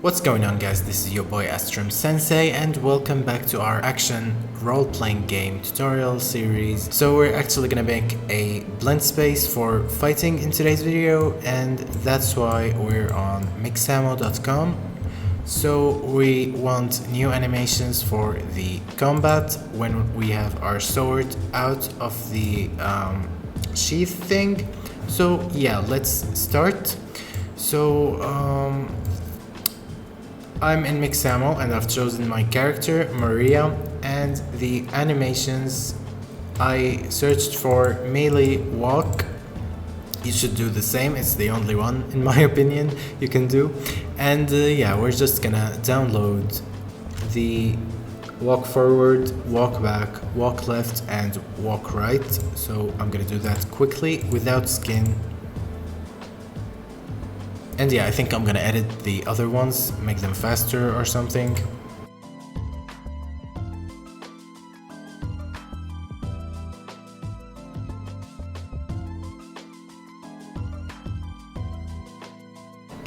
What's going on, guys? This is your boy Astrum Sensei and welcome back to our action role-playing game tutorial series. So we're actually gonna make a blend space for fighting in today's video, and that's why we're on mixamo.com. So we want new animations for the combat when we have our sword out of the sheath thing. So yeah, let's start. So I'm in Mixamo and I've chosen my character, Maria, and the animations I searched for melee walk. You should do the same, it's the only one in my opinion you can do. And yeah, we're just gonna download the walk forward, walk back, walk left, and walk right. So I'm gonna do that quickly without skin. And yeah, I think I'm gonna edit the other ones, make them faster or something.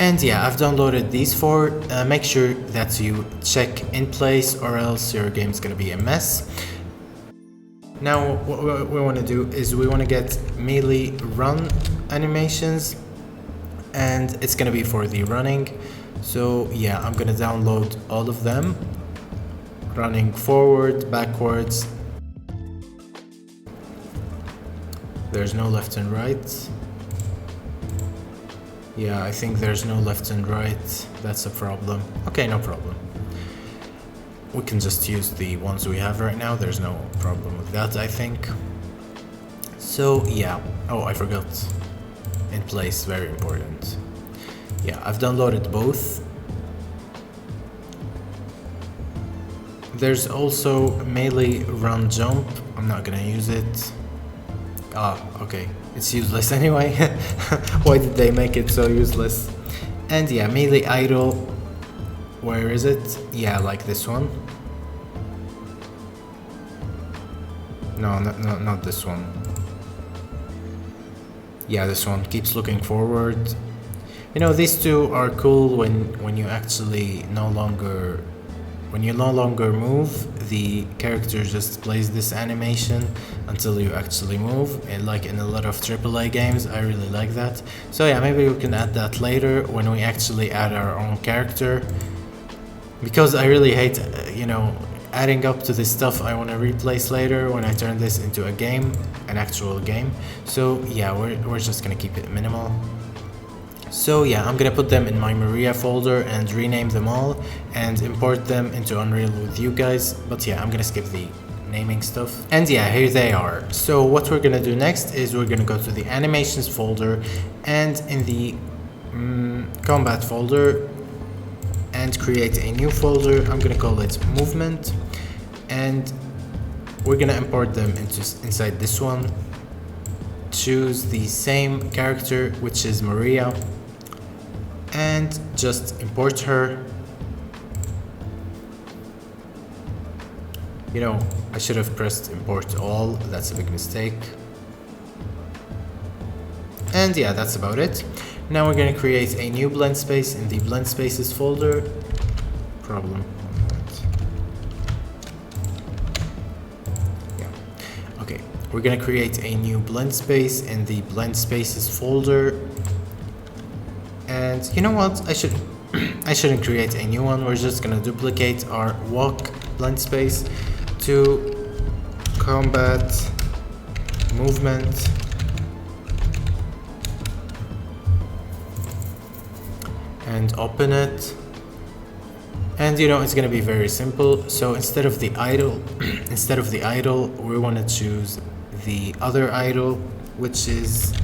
And yeah, I've downloaded these four. Make sure that you check in place or else your game's gonna be a mess. Now what we wanna do is we wanna get melee run animations, and it's gonna be for the running. So yeah, I'm gonna download all of them. Running forward, backwards. There's no left and right. Yeah, I think there's no left and right. That's a problem. Okay, no problem. We can just use the ones we have right now. There's no problem with that, I think. So yeah. Oh, I forgot. In place, very important. Yeah, I've downloaded both. There's also melee run jump. I'm not gonna use it. Ah, okay, it's useless anyway. Why did they make it so useless? And yeah, melee idle. Where is it? Yeah, like this one. No, not this one. Yeah, this one keeps looking forward. You know, these two are cool when you actually no longer move. The character just plays this animation until you actually move, and like in a lot of AAA games, I really like that. So yeah, maybe we can add that later when we actually add our own character, because I really hate adding up to this stuff I want to replace later when I turn this into a game, an actual game. So yeah, we're just gonna keep it minimal. So yeah, I'm gonna put them in my Maria folder and rename them all and import them into Unreal with you guys. But yeah, I'm gonna skip the naming stuff. And yeah, here they are. So what we're gonna do next is we're gonna go to the animations folder, and in the combat folder, and create a new folder. I'm gonna call it movement, and we're gonna import them inside this one. Choose the same character, which is Maria, and just import her. You know, I should have pressed import all, that's a big mistake. And yeah, that's about it. Now we're gonna create a new blend space in the blend spaces folder. Yeah, okay. We're gonna create a new blend space in the blend spaces folder. And you know what? I shouldn't create a new one. We're just gonna duplicate our walk blend space to combat movement. And open it. And you know, it's gonna be very simple. So instead of the idle, we want to choose the other idle, which is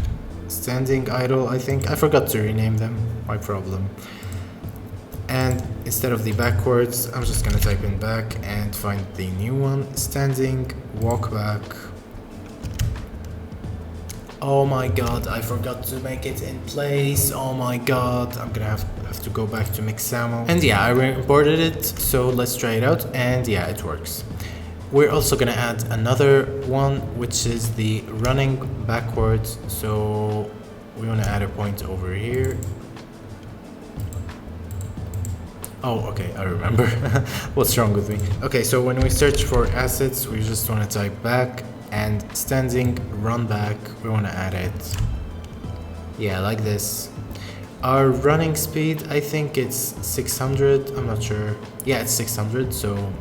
standing idle, I think. I forgot to rename them, my problem. And instead of the backwards, I'm just gonna type in back and find the new one, standing, walk back. Oh my god, I forgot to make it in place. Oh my god, I'm gonna have to go back to Mixamo. And yeah, I imported it, so let's try it out. And yeah, it works. We're also gonna add another one, which is the running backwards. So we wanna add a point over here. Oh, okay, I remember. What's wrong with me? Okay, so when we search for assets, we just want to type back, and standing run back, we want to add it. Yeah, like this. Our running speed, I think it's 600, I'm not sure. Yeah, it's 600, so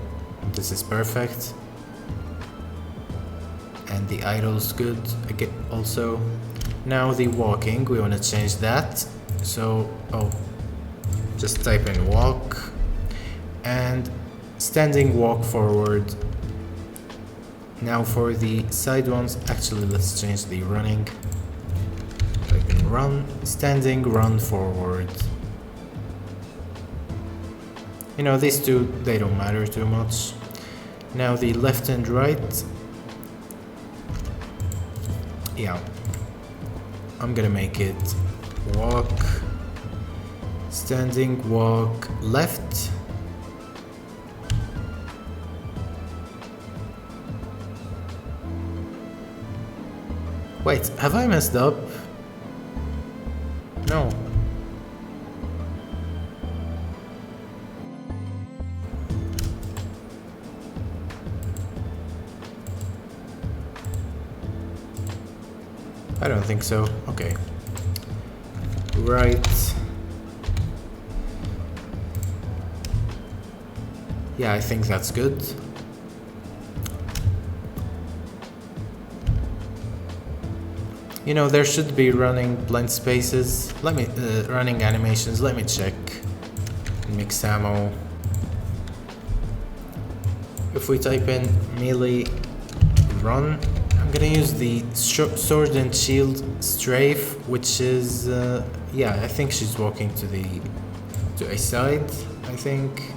this is perfect. And the idle's good again also. Now the walking, we want to change that. So, just type in walk, and standing walk forward. Now for the side ones, actually let's change the running. Type in run, standing run forward. You know, these two, they don't matter too much. Now the left and right. Yeah, I'm gonna make it walk, standing walk left. Wait, have I messed up? No. I don't think so. Okay. Right. Yeah, I think that's good. You know, there should be running blend spaces. Let me, running animations, let me check. Mix ammo. If we type in melee run, I'm gonna use the sword and shield strafe, which is, yeah, I think she's walking to a side, I think.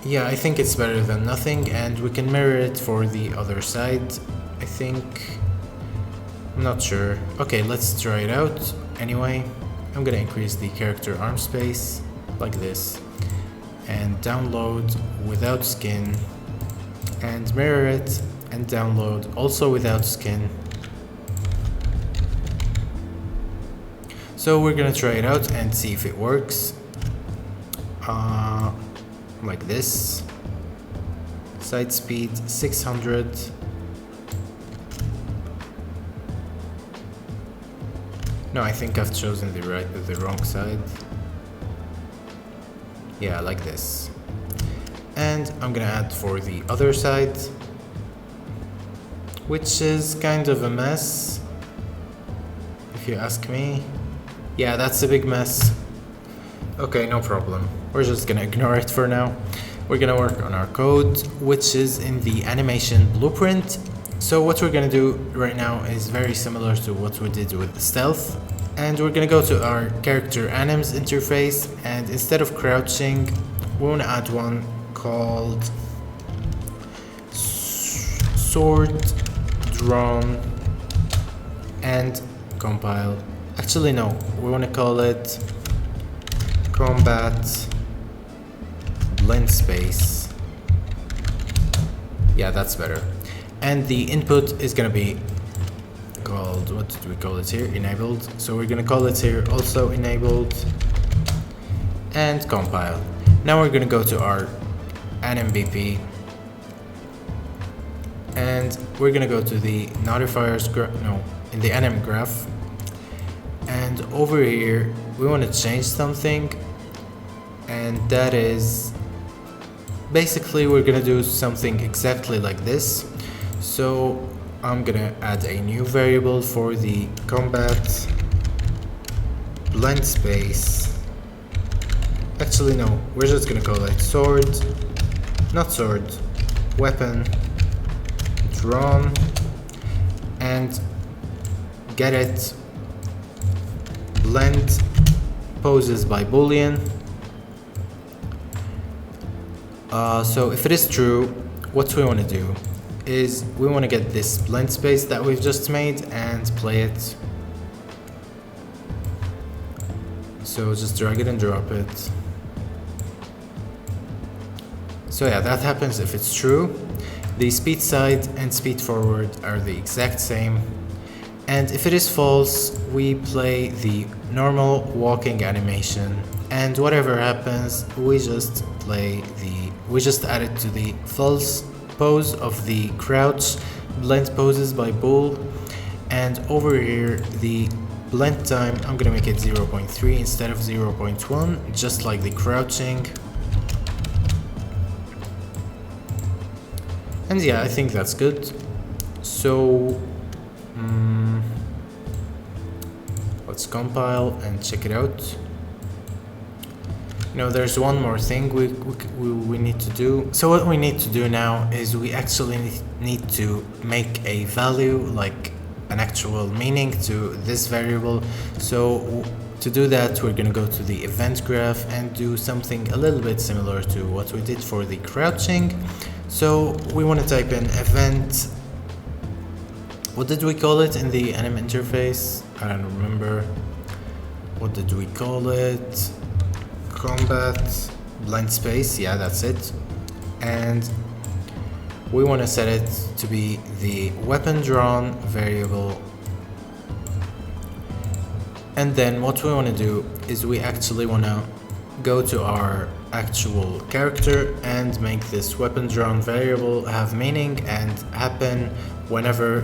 Yeah, I think it's better than nothing, and we can mirror it for the other side, I think. I'm not sure. Okay, let's try it out. Anyway, I'm gonna increase the character arm space, like this, and download without skin, and mirror it, and download also without skin. So we're gonna try it out and see if it works. Like this. Side speed 600. No, I think I've chosen the wrong side. Yeah, like this. And I'm gonna add for the other side, which is kind of a mess, if you ask me. Yeah, that's a big mess. Okay, no problem. We're just gonna ignore it for now. We're gonna work on our code, which is in the animation blueprint. So what we're gonna do right now is very similar to what we did with stealth. And we're gonna go to our character anims interface, and instead of crouching, we wanna add one called sword drawn and compile. Actually no, we wanna call it combat blend space. Yeah, that's better. And the input is gonna be called, what did we call it here? Enabled. So we're gonna call it here also enabled and compile. Now we're gonna go to our AnimBP, and we're gonna go to the notifiers in the anim graph, and over here we want to change something, and that is basically we're gonna do something exactly like this. So I'm gonna add a new variable for the combat blend space. Actually no, we're just gonna call it weapon drawn, and get it blend poses by boolean. So if it is true, what we want to do is we want to get this blend space that we've just made and play it. So just drag it and drop it. So yeah, that happens if it's true. The speed side and speed forward are the exact same. And if it is false, we play the normal walking animation and whatever happens, we just add it to the false pose of the crouch blend poses by Bull. And over here, the blend time, I'm gonna make it 0.3 instead of 0.1, just like the crouching. And yeah, I think that's good. So let's compile and check it out. You know, there's one more thing we need to do. So what we need to do now is we actually need to make a value, like an actual meaning to this variable. So to do that, we're gonna go to the event graph and do something a little bit similar to what we did for the crouching. So we want to type in event, what did we call it in the anim interface? I don't remember. What did we call it? Combat blind space, yeah, that's it. And we want to set it to be the weapon drawn variable. And then what we want to do is we actually want to go to our actual character and make this weapon drawn variable have meaning and happen whenever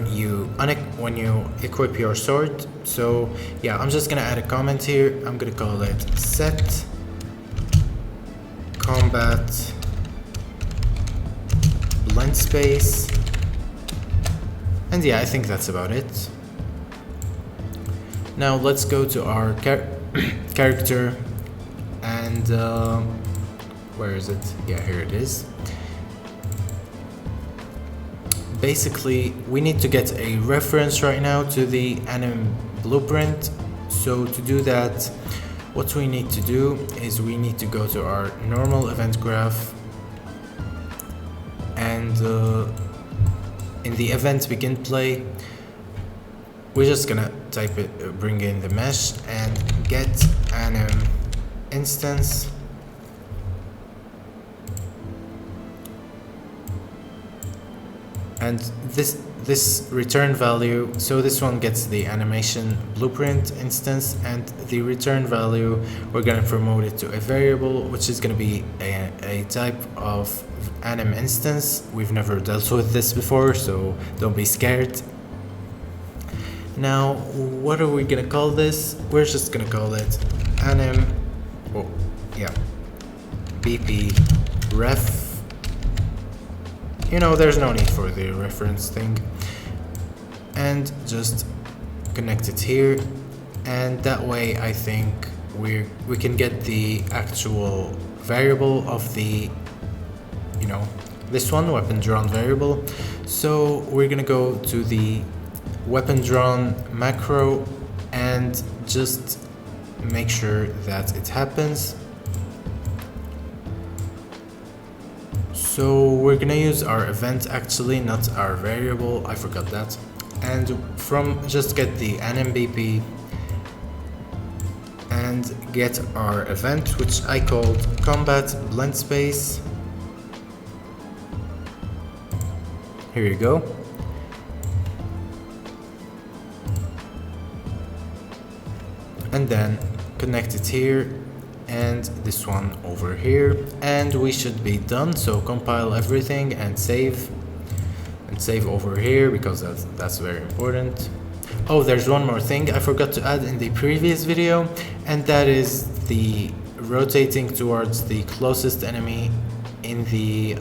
when you equip your sword. So yeah, I'm just gonna add a comment here. I'm gonna call it set combat blend space, and yeah, I think that's about it. Now let's go to our character and where is it? Yeah, here it is. Basically, we need to get a reference right now to the anim blueprint. So to do that, what we need to do is we need to go to our normal event graph, and in the event begin play, we're just gonna type it, bring in the mesh and get anim instance. And this return value, so this one gets the animation blueprint instance, and the return value, we're gonna promote it to a variable, which is gonna be a type of anim instance. We've never dealt with this before, so don't be scared. Now, what are we gonna call this? We're just gonna call it anim, BP ref. You know, there's no need for the reference thing. And just connect it here. And that way, I think we can get the actual variable of the, this one, weapon drawn variable. So we're gonna go to the weapon drawn macro and just make sure that it happens. So we're gonna use our event actually, not our variable, I forgot that. And just get the animbp and get our event, which I called combat blend space. Here you go. And then connect it here and this one over here, and we should be done. So compile everything and save over here, because that's very important. Oh, there's one more thing I forgot to add in the previous video, and that is the rotating towards the closest enemy in the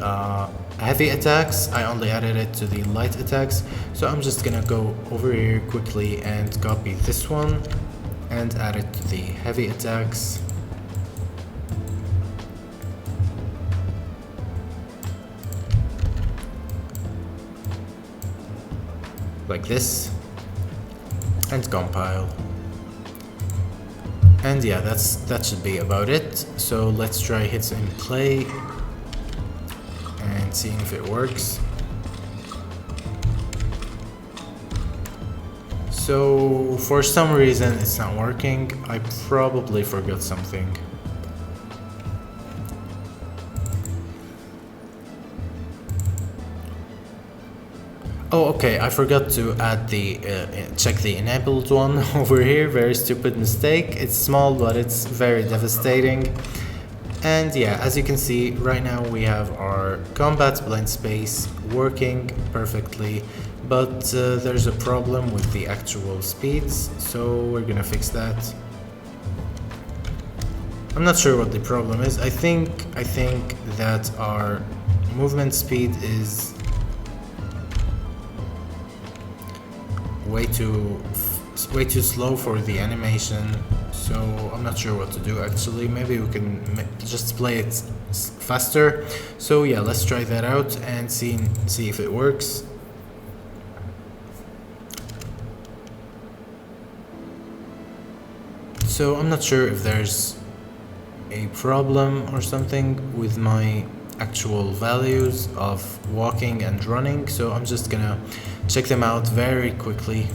heavy attacks. I only added it to the light attacks, so I'm just gonna go over here quickly and copy this one and add it to the heavy attacks. Like this, and compile. And yeah, that should be about it. So let's try hits in play and seeing if it works. So for some reason it's not working. I probably forgot something. Oh, okay, I forgot to add the check the enabled one over here. Very stupid mistake. It's small, but it's very devastating. And yeah, as you can see, right now we have our combat blend space working perfectly, but there's a problem with the actual speeds, so we're gonna fix that. I'm not sure what the problem is. I think that our movement speed is way too slow for the animation, so I'm not sure what to do actually. Maybe we can just play it faster. So yeah, let's try that out and see if it works. So I'm not sure if there's a problem or something with my actual values of walking and running, so I'm just gonna check them out very quickly.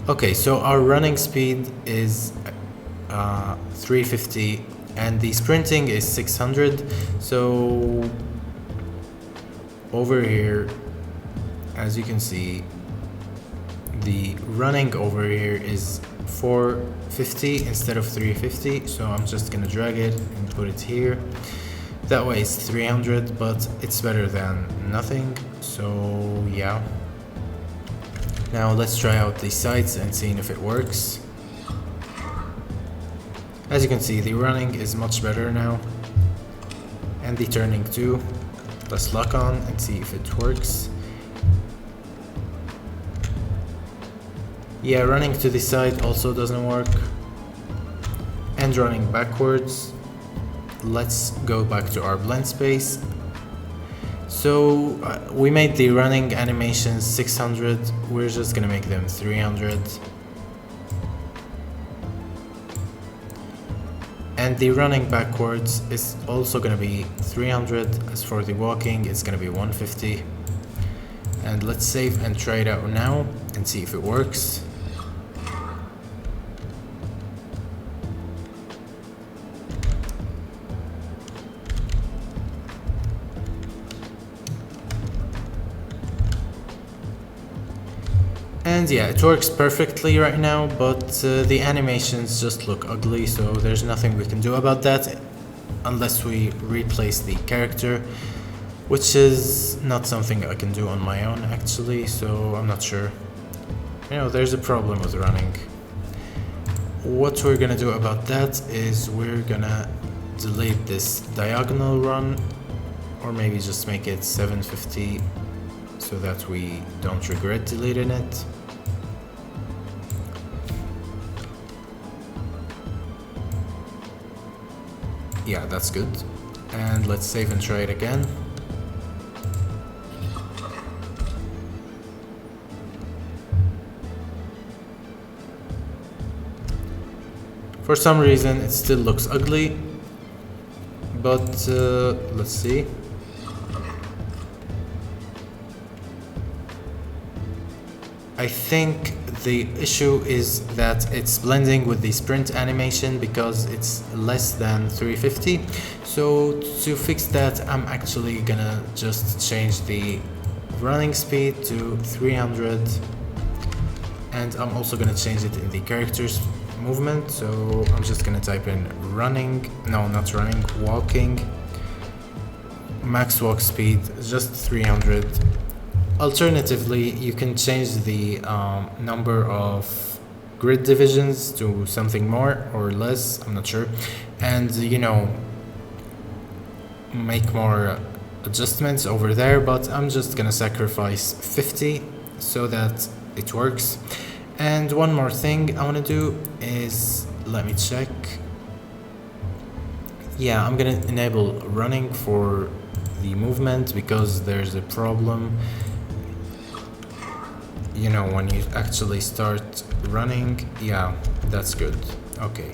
Okay, so our running speed is 350 and the sprinting is 600. So over here, as you can see, the running over here is 450 instead of 350, so I'm just gonna drag it and put it here. That way it's 300, but it's better than nothing, so yeah. Now let's try out the sights and see if it works. As you can see, the running is much better now, and the turning too. Let's lock on and see if it works. Yeah, running to the side also doesn't work. And running backwards. Let's go back to our blend space. So we made the running animations 600. We're just gonna make them 300. And the running backwards is also gonna be 300. As for the walking, it's gonna be 150. And let's save and try it out now and see if it works. And yeah, it works perfectly right now, but the animations just look ugly, so there's nothing we can do about that unless we replace the character, which is not something I can do on my own actually, so I'm not sure. You know, there's a problem with running. What we're gonna do about that is we're gonna delete this diagonal run, or maybe just make it 750 so that we don't regret deleting it. Yeah, that's good. And let's save and try it again. For some reason it still looks ugly, but let's see. I think the issue is that it's blending with the sprint animation because it's less than 350. So to fix that, I'm actually gonna just change the running speed to 300, and I'm also gonna change it in the characters movement. So I'm just gonna type in running, no, not running, walking, max walk speed, just 300. Alternatively, you can change the number of grid divisions to something more or less, I'm not sure, and you know, make more adjustments over there, but I'm just gonna sacrifice 50 so that it works. And one more thing I wanna do is, let me check. Yeah, I'm gonna enable running for the movement because there's a problem. You know, when you actually start running, yeah, that's good. Okay.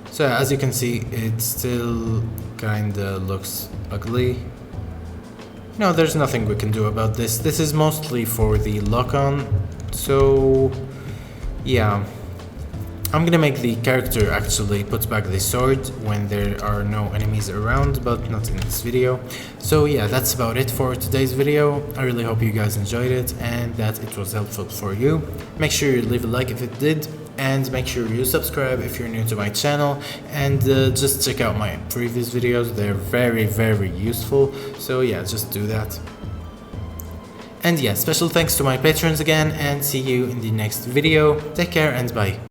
So as you can see, it still kinda looks ugly. No, there's nothing we can do about this. This is mostly for the lock-on. So yeah, I'm gonna make the character actually put back the sword when there are no enemies around, but not in this video. So yeah, that's about it for today's video. I really hope you guys enjoyed it and that it was helpful for you. Make sure you leave a like if it did, and make sure you subscribe if you're new to my channel, and just check out my previous videos. They're very useful, so yeah, just do that. And yeah, special thanks to my patrons again, and see you in the next video. Take care and bye.